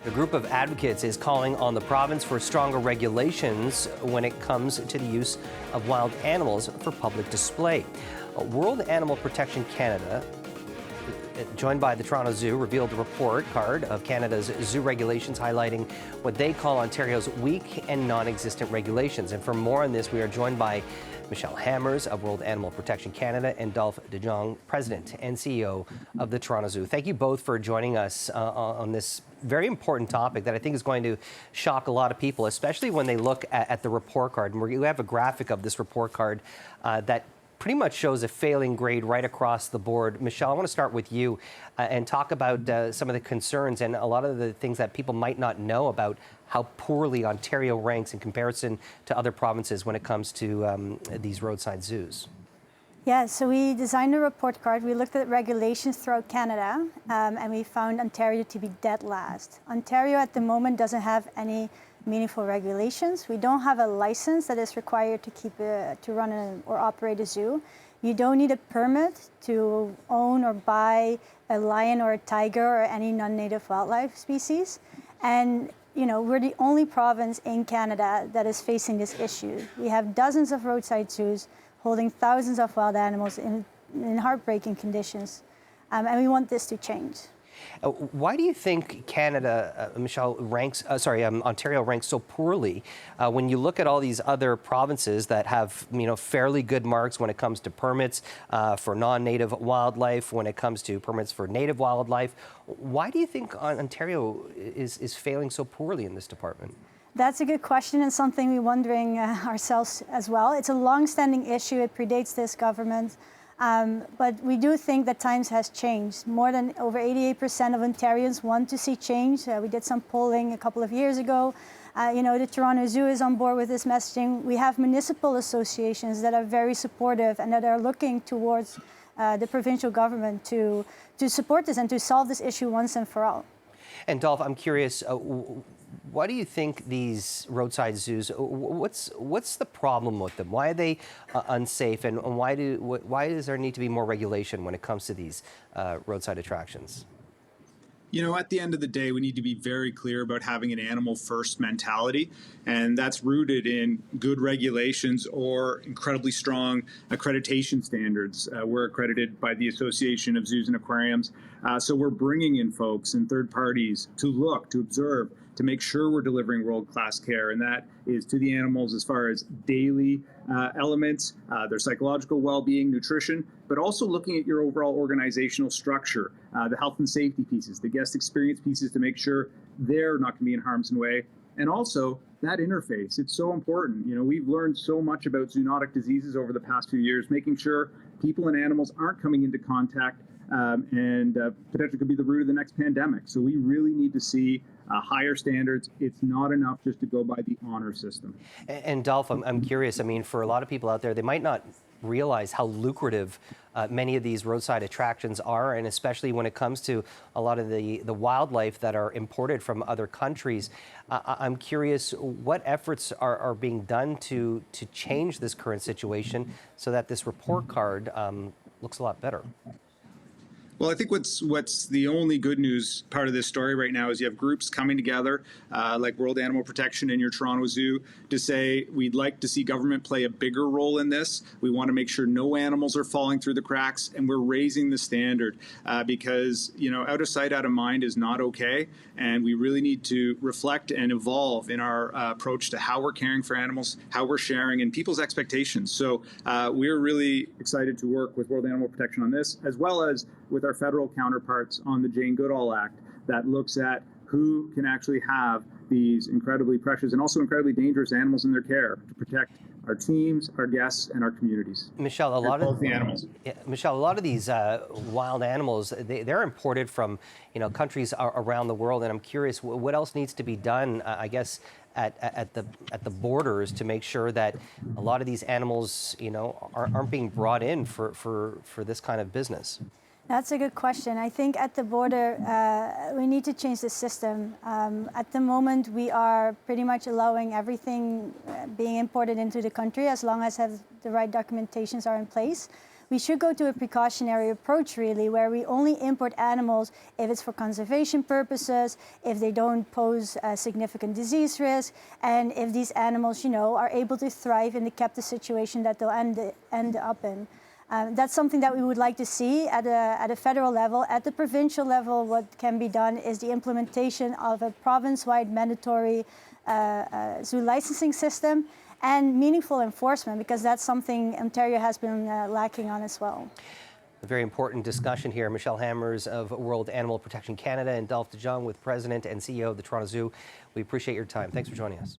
A group of advocates is calling on the province for stronger regulations when it comes to the use of wild animals for public display. World Animal Protection Canada, joined by the Toronto Zoo, revealed a report card of Canada's zoo regulations highlighting what they call Ontario's weak and non-existent regulations. And for more on this, we are joined by Michelle Hammers of World Animal Protection Canada and Dolph De Jong, President and CEO of the Toronto Zoo. Thank you both for joining us on this very important topic that I think is going to shock a lot of people, especially when they look at the report card. And we have a graphic of this report card that pretty much shows a failing grade right across the board. Michelle, I want to start with you and talk about some of the concerns and a lot of the things that people might not know about how poorly Ontario ranks in comparison to other provinces when it comes to these roadside zoos. Yeah, so we designed a report card. We looked at regulations throughout Canada, and we found Ontario to be dead last. Ontario at the moment doesn't have any meaningful regulations. We don't have a license that is required to run or operate a zoo. You don't need a permit to own or buy a lion or a tiger or any non-native wildlife species. And we're the only province in Canada that is facing this issue. We have dozens of roadside zoos holding thousands of wild animals in heartbreaking conditions, and we want this to change. Why do you think Canada, Michelle, Ontario ranks so poorly when you look at all these other provinces that have, fairly good marks when it comes to permits for non-native wildlife, when it comes to permits for native wildlife? Why do you think Ontario is failing so poorly in this department? That's a good question and something we're wondering ourselves as well. It's a long-standing issue. It predates this government. But we do think that times has changed. More than over 88% of Ontarians want to see change. We did some polling a couple of years ago. The Toronto Zoo is on board with this messaging. We have municipal associations that are very supportive and that are looking towards the provincial government to support this and to solve this issue once and for all. And Dolph, I'm curious, why do you think these roadside zoos, what's the problem with them? Why are they unsafe, and why does there need to be more regulation when it comes to these roadside attractions? At the end of the day, we need to be very clear about having an animal-first mentality, and that's rooted in good regulations or incredibly strong accreditation standards. We're accredited by the Association of Zoos and Aquariums, so we're bringing in folks and third parties to look, to observe, to make sure we're delivering world-class care, and that is to the animals as far as daily elements, their psychological well-being, nutrition, but also looking at your overall organizational structure, the health and safety pieces, the guest experience pieces to make sure they're not going to be in harm's way, and also that interface. It's so important. We've learned so much about zoonotic diseases over the past few years, making sure people and animals aren't coming into contact and potentially could be the root of the next pandemic. So we really need to see higher standards. It's not enough just to go by the honor system. And Dolph, I'm curious, for a lot of people out there, they might not realize how lucrative many of these roadside attractions are, and especially when it comes to a lot of the wildlife that are imported from other countries. I'm curious what efforts are being done to change this current situation so that this report card looks a lot better. Well, I think what's the only good news part of this story right now is you have groups coming together like World Animal Protection and your Toronto Zoo to say we'd like to see government play a bigger role in this. We want to make sure no animals are falling through the cracks, and we're raising the standard because out of sight, out of mind is not okay, and we really need to reflect and evolve in our approach to how we're caring for animals, how we're sharing, and people's expectations. So we're really excited to work with World Animal Protection on this, as well as with our federal counterparts on the Jane Goodall Act that looks at who can actually have these incredibly precious and also incredibly dangerous animals in their care to protect our teams, our guests, and our communities. Michelle, a lot of the animals. Yeah, Michelle, a lot of these wild animals, they're imported from countries around the world, and I'm curious what else needs to be done, I guess, at the borders to make sure that a lot of these animals, aren't being brought in for this kind of business. That's a good question. I think at the border, we need to change the system. At the moment, we are pretty much allowing everything being imported into the country as long as the right documentations are in place. we should go to a precautionary approach, really, where we only import animals if it's for conservation purposes, if they don't pose a significant disease risk, and if these animals, are able to thrive in the captive situation that they'll end up in. That's something that we would like to see at a federal level. At the provincial level, what can be done is the implementation of a province-wide mandatory zoo licensing system and meaningful enforcement, because that's something Ontario has been lacking on as well. A very important discussion here. Michelle Hammers of World Animal Protection Canada and Dolph de Jong with President and CEO of the Toronto Zoo. We appreciate your time. Thanks for joining us.